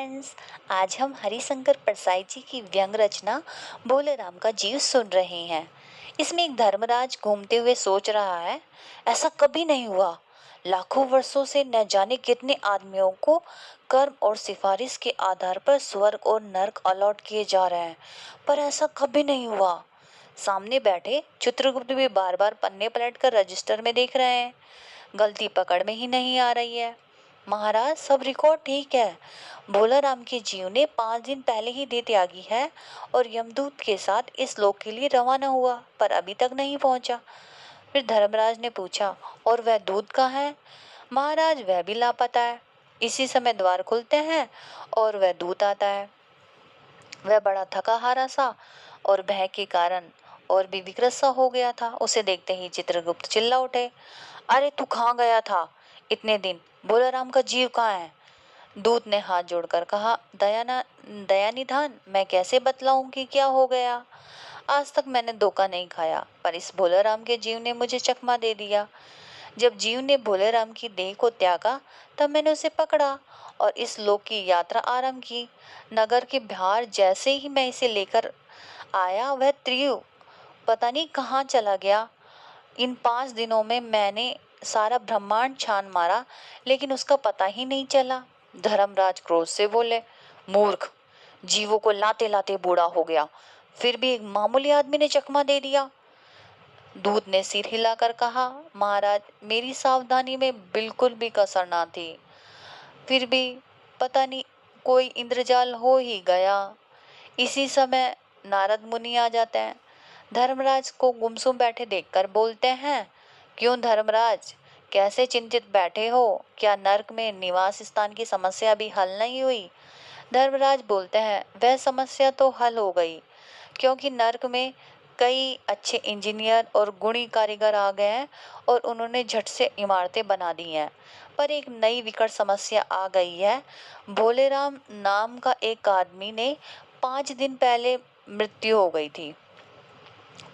Friends, आज हम हरिशंकर परसाई जी की व्यंग रचना भोले राम का जीव सुन रहे हैं। इसमें एक धर्मराज घूमते हुए सोच रहा है, ऐसा कभी नहीं हुआ। लाखों वर्षों से न जाने कितने आदमियों को कर्म और सिफारिश के आधार पर स्वर्ग और नर्क अलॉट किए जा रहे हैं, पर ऐसा कभी नहीं हुआ। सामने बैठे चित्रगुप्त भी बार बार पन्ने पलटकर रजिस्टर में देख रहे हैं। गलती पकड़ में ही नहीं आ रही है। महाराज, सब रिकॉर्ड ठीक है। भोला राम के जीव ने 5 दिन पहले ही दे त्यागी है और यमदूत के साथ इस लोक के लिए रवाना हुआ, पर अभी तक नहीं पहुंचा। फिर धर्मराज ने पूछा, और वह दूत कहाँ है? महाराज, वह भी लापता है। इसी समय द्वार खुलते हैं और वह दूत आता है। वह बड़ा थका हारा सा और भय के कारण और भी विकृत सा हो गया था। उसे देखते ही चित्रगुप्त चिल्ला उठे, अरे तू कहाँ गया था इतने दिन? भोला राम का जीव कहाँ है? दूत ने हाथ जोड़कर कहा, दया निधान, मैं कैसे बतलाऊं कि क्या हो गया। आज तक मैंने धोखा नहीं खाया, पर इस भोला राम के जीव ने मुझे चकमा दे दिया। जब जीव ने भोले राम की देह को त्यागा, तब मैंने उसे पकड़ा और इस लोक की यात्रा आरंभ की। नगर के बाहर जैसे ही मैं इसे लेकर आया, वह त्रियु पता नहीं कहाँ चला गया। इन 5 दिनों में मैंने सारा ब्रह्मांड छान मारा, लेकिन उसका पता ही नहीं चला। धर्मराज क्रोध से बोले, मूर्ख, जीवों को लाते लाते बूढ़ा हो गया, फिर भी एक मामूली आदमी ने चकमा दे दिया। दूत ने सिर हिलाकर कहा, महाराज, मेरी सावधानी में बिल्कुल भी कसर ना थी, फिर भी पता नहीं कोई इंद्रजाल हो ही गया। इसी समय नारद मुनि आ जाते हैं। धर्मराज को गुमसुम बैठे देखकर बोलते हैं, क्यों धर्मराज, कैसे चिंतित बैठे हो? क्या नर्क में निवास स्थान की समस्या भी हल नहीं हुई? धर्मराज बोलते हैं, वह समस्या तो हल हो गई, क्योंकि नर्क में कई अच्छे इंजीनियर और गुणी कारीगर आ गए हैं और उन्होंने झट से इमारतें बना दी हैं। पर एक नई विकट समस्या आ गई है। भोलेराम नाम का एक आदमी ने 5 दिन पहले मृत्यु हो गई थी।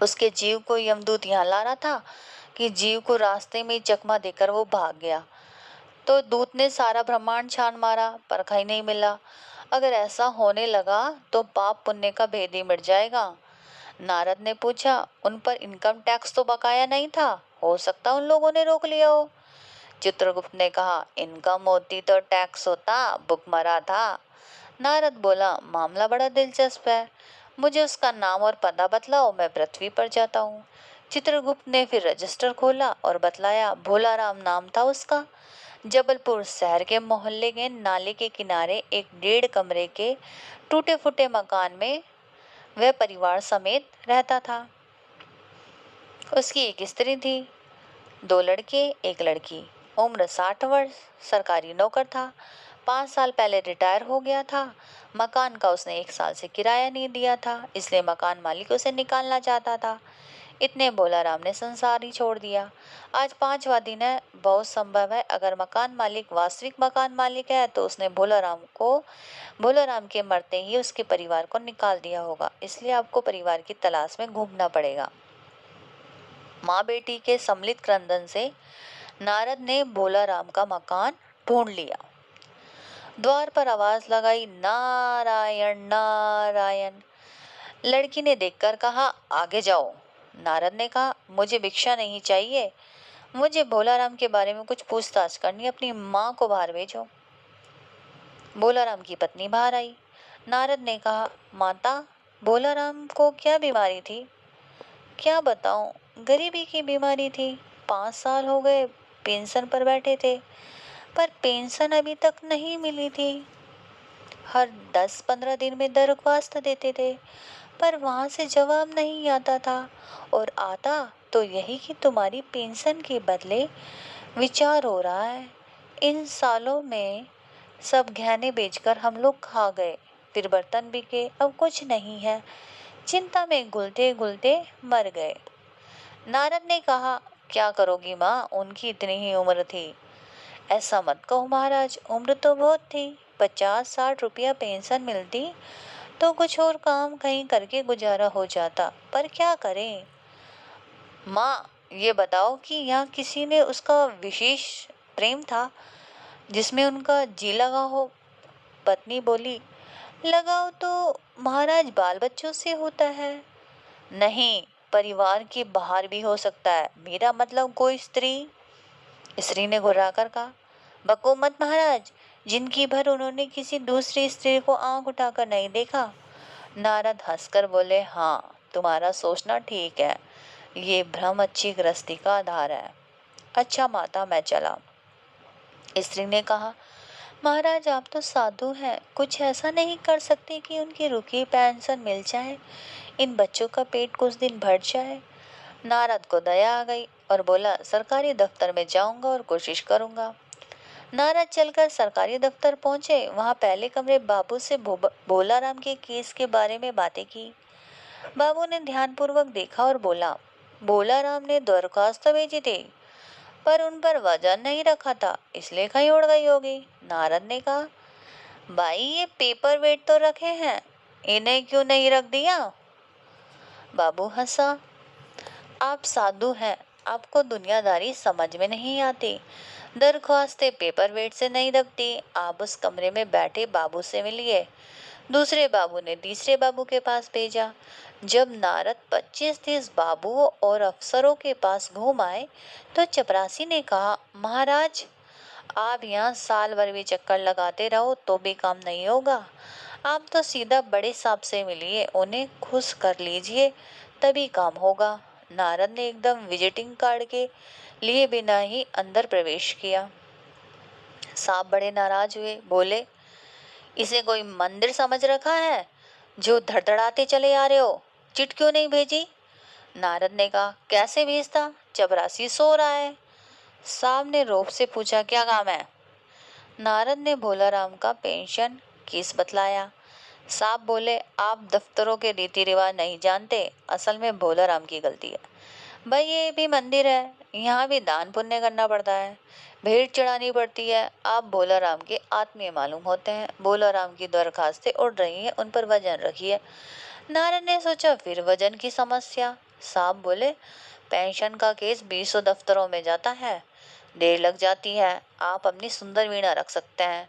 उसके जीव को यमदूत यहाँ ला रहा था कि जीव को रास्ते में ही चकमा देकर वो भाग गया। तो दूत ने सारा ब्रह्मांड छान मारा, पर कहीं नहीं मिला। अगर ऐसा होने लगा तो पाप पुण्य का भेद ही मिट जाएगा। नारद ने पूछा, उन पर इनकम टैक्स तो बकाया नहीं था? हो सकता उन लोगों ने रोक लिया हो। चित्रगुप्त ने कहा, इनकम होती तो टैक्स होता, भुखमरा था। नारद बोला, मामला बड़ा दिलचस्प है, मुझे उसका नाम और पता बतलाओ, मैं पृथ्वी पर जाता हूँ। चित्रगुप्त ने फिर रजिस्टर खोला और बतलाया, भोला राम नाम था उसका। जबलपुर शहर के मोहल्ले के नाले के किनारे एक 1.5 कमरे के टूटे फूटे मकान में वह परिवार समेत रहता था। उसकी एक स्त्री थी, 2 लड़के, एक लड़की। उम्र 60 वर्ष। सरकारी नौकर था। 5 साल पहले रिटायर हो गया था। मकान का उसने 1 साल से किराया नहीं दिया था, इसलिए मकान मालिक उसे निकालना चाहता था। इतने भोला राम ने संसार ही छोड़ दिया। आज 5वां दिन है। बहुत संभव है, अगर मकान मालिक वास्तविक मकान मालिक है तो उसने भोला राम के मरते ही उसके परिवार को निकाल दिया होगा। इसलिए आपको परिवार की तलाश में घूमना पड़ेगा। माँ बेटी के सम्मिलित क्रंदन से नारद ने भोला राम का मकान ढूंढ लिया। द्वार पर आवाज लगाई, नारायण नारायण। लड़की ने देखकर कहा, आगे जाओ। नारद ने कहा, मुझे भिक्षा नहीं चाहिए, मुझे भोला राम के बारे में कुछ पूछताछ करनी, अपनी माँ को बाहर भेजो। भोला राम की पत्नी बाहर आई। नारद ने कहा, माता, भोला राम को क्या बीमारी थी? क्या बताऊं, गरीबी की बीमारी थी। 5 साल हो गए पेंशन पर बैठे थे, पर पेंशन अभी तक नहीं मिली थी। हर 10-15 दिन में दरख्वास्त देते थे, पर वहां से जवाब नहीं आता था, और आता तो यही कि तुम्हारी पेंशन के बदले विचार हो रहा है। इन सालों में सब गहने बेचकर हम लोग खा गए, फिर बर्तन बिके, अब कुछ नहीं है। चिंता में घुलते घुलते मर गए। नारद ने कहा, क्या करोगी माँ, उनकी इतनी ही उम्र थी। ऐसा मत कहो महाराज, उम्र तो बहुत थी। 50-60 रुपया पेंशन मिलती तो कुछ और काम कहीं करके गुजारा हो जाता, पर क्या करें। माँ, ये बताओ कि यहाँ किसी ने उसका विशेष प्रेम था जिसमें उनका जी लगा हो? पत्नी बोली, लगाव तो महाराज बाल बच्चों से होता है। नहीं, परिवार के बाहर भी हो सकता है, मेरा मतलब कोई स्त्री। स्त्री ने घुर्राकर कहा, बको मत महाराज, जिंदगी भर उन्होंने किसी दूसरी स्त्री को आंख उठाकर नहीं देखा। नारद हंसकर बोले, हाँ, तुम्हारा सोचना ठीक है, ये भ्रम अच्छी गृहस्थी का आधार है। अच्छा माता, मैं चला। स्त्री ने कहा, महाराज आप तो साधु हैं, कुछ ऐसा नहीं कर सकते कि उनकी रुकी पेंशन मिल जाए, इन बच्चों का पेट कुछ दिन भर जाए। नारद को दया आ गई और बोला, सरकारी दफ्तर में जाऊंगा और कोशिश करूंगा। नारद चलकर सरकारी दफ्तर पहुंचे। वहां पहले कमरे बाबू से भोलाराम के केस के बारे में बातें की। बाबू ने ध्यानपूर्वक देखा और बोला, भोलाराम ने दरखास्त तो भेजी थी, पर उन पर वजन नहीं रखा था, इसलिए कहीं उड़ गई होगी। नारद ने कहा, भाई ये पेपर वेट तो रखे हैं, इन्हें क्यों नहीं रख दिया? बाबू हंसा, आप साधु हैं, आपको दुनियादारी समझ में नहीं आती। दरख्वास्तें पेपर वेट से नहीं दबती। आप उस कमरे में बैठे बाबू से मिलिए। दूसरे बाबू ने तीसरे बाबू के पास भेजा। जब नारद 25-30 बाबुओं और अफसरों के पास घूम आए तो चपरासी ने कहा, महाराज आप यहाँ साल भर भी चक्कर लगाते रहो तो भी काम नहीं होगा। आप तो सीधा बड़े साहब से मिलिए, उन्हें खुश कर लीजिए, तभी काम होगा। नारद ने एकदम विजिटिंग कार्ड के लिए बिना ही अंदर प्रवेश किया। साहब बड़े नाराज हुए, बोले, इसे कोई मंदिर समझ रखा है जो धड़धड़ाते चले आ रहे हो? चिट क्यों नहीं भेजी? नारद ने कहा, कैसे भेजता, चपरासी सो रहा है। साहब ने रोब से पूछा, क्या काम है? नारद ने भोलाराम का पेंशन केस बतलाया। साहब बोले, आप दफ्तरों के रीति रिवाज नहीं जानते, असल में भोलाराम की गलती है। भाई ये भी मंदिर है, यहाँ भी दान पुण्य करना पड़ता है, भेंट चढ़ानी पड़ती है। आप भोलाराम के आत्मीय मालूम होते हैं। भोलाराम की दरखास्तें उड़ रही हैं, उन पर वजन रखिए। नारद ने सोचा, फिर वजन की समस्या। साहब बोले, पेंशन का केस 20 दफ्तरों में जाता है, देर लग जाती है। आप अपनी सुंदर वीणा रख सकते हैं,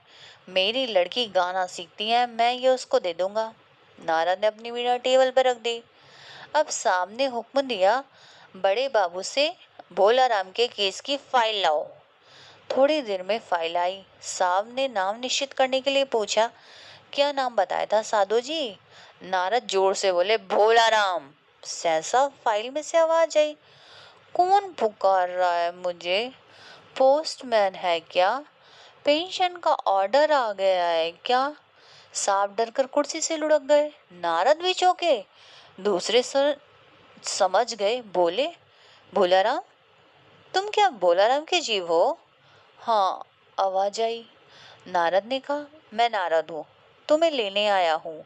मेरी लड़की गाना सीखती है, मैं ये उसको दे दूंगा। नारद ने अपनी वीणा टेबल पर रख दी। अब सामने हुक्म दिया, बड़े बाबू से भोलाराम के केस की फाइल लाओ। थोड़ी देर में फाइल आई। साहब ने नाम निश्चित करने के लिए पूछा, क्या नाम बताया था साधु जी? नारद जोर से बोले, भोलाराम। सहसा फाइल में से आवाज आई, कौन पुकार रहा है मुझे? पोस्टमैन है क्या? पेंशन का ऑर्डर आ गया है क्या? साहब डरकर कुर्सी से लुढ़क गए। नारद भी चौंके। दूसरे सर समझ गए, बोले, भोलाराम, तुम क्या भोलाराम के जीव हो? हाँ, आवाज आई। नारद ने कहा, मैं नारद हूँ, तुम्हें लेने आया हूँ,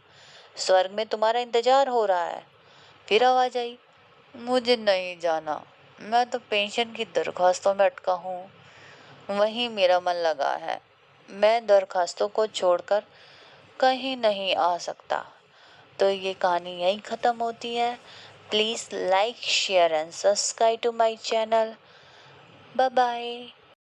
स्वर्ग में तुम्हारा इंतजार हो रहा है। फिर आवाज आई, मुझे नहीं जाना, मैं तो पेंशन की दरखास्तों में अटका हूँ, वहीं मेरा मन लगा है, मैं दरखास्तों को छोड़कर कहीं नहीं आ सकता। तो ये कहानी यहीं ख़त्म होती है। Please like share and subscribe to my channel. Bye bye.